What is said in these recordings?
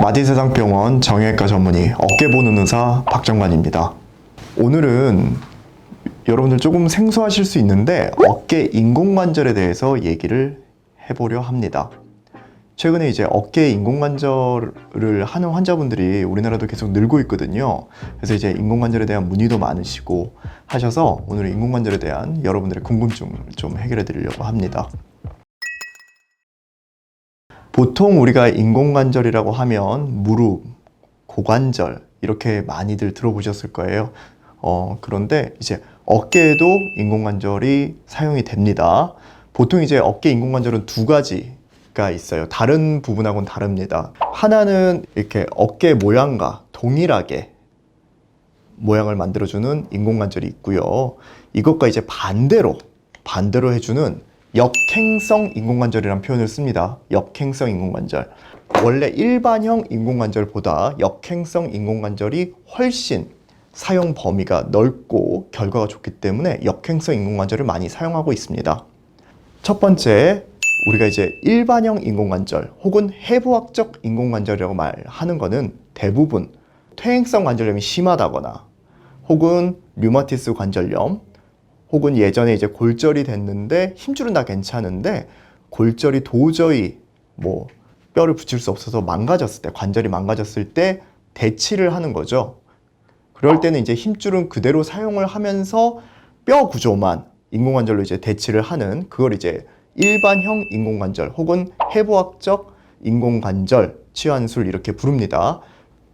마디세상병원 정형외과 전문의 어깨 보는 의사 박정만입니다. 오늘은 여러분들 조금 생소하실 수 있는데 어깨 인공관절에 대해서 얘기를 해보려 합니다. 최근에 이제 어깨 인공관절을 하는 환자분들이 우리나라도 계속 늘고 있거든요. 그래서 이제 인공관절에 대한 문의도 많으시고 하셔서 오늘 인공관절에 대한 여러분들의 궁금증을 좀 해결해 드리려고 합니다. 보통 우리가 인공관절이라고 하면 무릎, 고관절 이렇게 많이들 들어보셨을 거예요. 그런데 이제 어깨에도 인공관절이 사용이 됩니다. 보통 이제 어깨 인공관절은 두 가지가 있어요. 다른 부분하고는 다릅니다. 하나는 이렇게 어깨 모양과 동일하게 모양을 만들어주는 인공관절이 있고요. 이것과 이제 반대로 해주는 역행성 인공관절이라는 표현을 씁니다. 역행성 인공관절. 원래 일반형 인공관절보다 역행성 인공관절이 훨씬 사용 범위가 넓고 결과가 좋기 때문에 역행성 인공관절을 많이 사용하고 있습니다. 첫 번째, 우리가 이제 일반형 인공관절 혹은 해부학적 인공관절이라고 말하는 거는 대부분 퇴행성 관절염이 심하다거나 혹은 류마티스 관절염 혹은 예전에 이제 골절이 됐는데 힘줄은 다 괜찮은데 골절이 도저히 뼈를 붙일 수 없어서 망가졌을 때, 관절이 망가졌을 때 대치를 하는 거죠. 그럴 때는 이제 힘줄은 그대로 사용을 하면서 뼈 구조만 인공관절로 이제 대치를 하는 그걸 이제 일반형 인공관절 혹은 해부학적 인공관절 치환술 이렇게 부릅니다.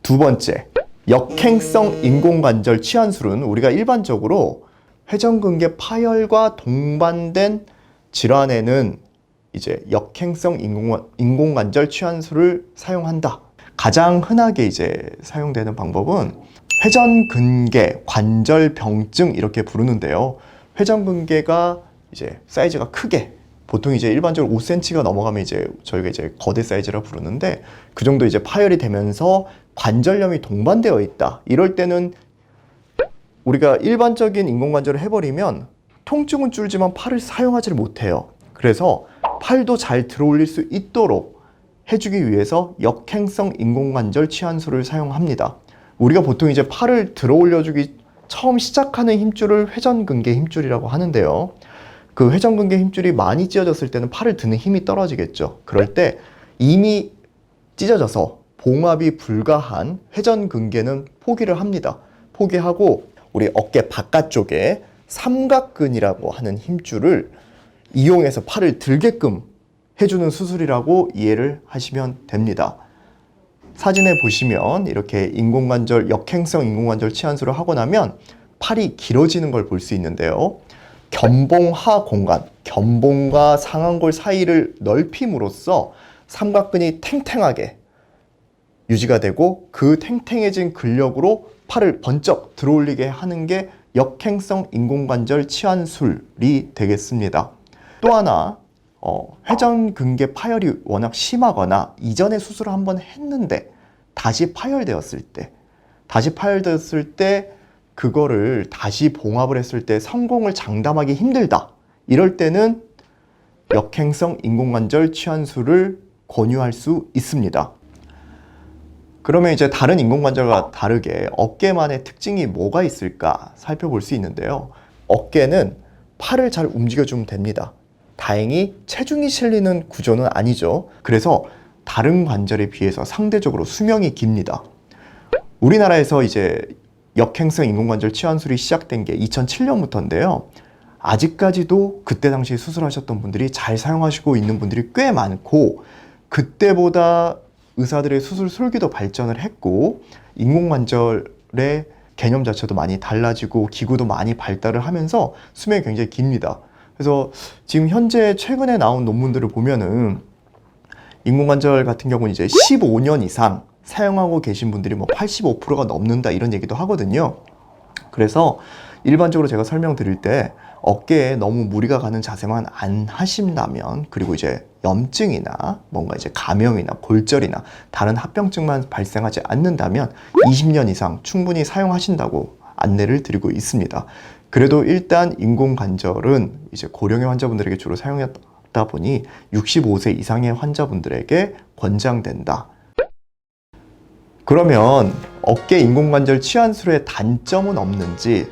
두 번째, 역행성 인공관절 치환술은 우리가 일반적으로 회전근개 파열과 동반된 질환에는 이제 역행성 인공관절 치환술을 사용한다. 가장 흔하게 이제 사용되는 방법은 회전근개 관절병증 이렇게 부르는데요. 회전근개가 이제 사이즈가 크게 보통 이제 일반적으로 5cm가 넘어가면 이제 저희가 이제 거대 사이즈라 부르는데 그 정도 이제 파열이 되면서 관절염이 동반되어 있다. 이럴 때는 우리가 일반적인 인공관절을 해버리면 통증은 줄지만 팔을 사용하지를 못해요. 그래서 팔도 잘 들어올릴 수 있도록 해주기 위해서 역행성 인공관절 치환술을 사용합니다. 우리가 보통 이제 팔을 들어올려주기 처음 시작하는 힘줄을 회전근개 힘줄이라고 하는데요. 그 회전근개 힘줄이 많이 찢어졌을 때는 팔을 드는 힘이 떨어지겠죠. 그럴 때 이미 찢어져서 봉합이 불가한 회전근개는 포기를 합니다. 포기하고 우리 어깨 바깥쪽에 삼각근이라고 하는 힘줄을 이용해서 팔을 들게끔 해주는 수술이라고 이해를 하시면 됩니다. 사진에 보시면 이렇게 인공관절, 역행성 인공관절 치환술을 하고 나면 팔이 길어지는 걸 볼 수 있는데요. 견봉하 공간, 견봉과 상완골 사이를 넓힘으로써 삼각근이 탱탱하게 유지가 되고 그 탱탱해진 근력으로 팔을 번쩍 들어올리게 하는 게 역행성 인공관절 치환술이 되겠습니다. 또 하나 회전근개 파열이 워낙 심하거나 이전에 수술을 한번 했는데 다시 파열되었을 때 그거를 다시 봉합을 했을 때 성공을 장담하기 힘들다. 이럴 때는 역행성 인공관절 치환술을 권유할 수 있습니다. 그러면 이제 다른 인공관절과 다르게 어깨만의 특징이 뭐가 있을까 살펴볼 수 있는데요. 어깨는 팔을 잘 움직여주면 됩니다. 다행히 체중이 실리는 구조는 아니죠. 그래서 다른 관절에 비해서 상대적으로 수명이 깁니다. 우리나라에서 이제 역행성 인공관절 치환술이 시작된 게 2007년부터인데요. 아직까지도 그때 당시 수술하셨던 분들이 잘 사용하시고 있는 분들이 꽤 많고 그때보다 의사들의 수술 설계도 발전을 했고 인공관절의 개념 자체도 많이 달라지고 기구도 많이 발달을 하면서 수명이 굉장히 깁니다. 그래서 지금 현재 최근에 나온 논문들을 보면은 인공관절 같은 경우는 이제 15년 이상 사용하고 계신 분들이 85%가 넘는다 이런 얘기도 하거든요. 그래서 일반적으로 제가 설명드릴 때 어깨에 너무 무리가 가는 자세만 안 하신다면 그리고 이제 염증이나 뭔가 이제 감염이나 골절이나 다른 합병증만 발생하지 않는다면 20년 이상 충분히 사용하신다고 안내를 드리고 있습니다. 그래도 일단 인공관절은 이제 고령의 환자분들에게 주로 사용하다 보니 65세 이상의 환자분들에게 권장된다. 그러면 어깨 인공관절 치환술의 단점은 없는지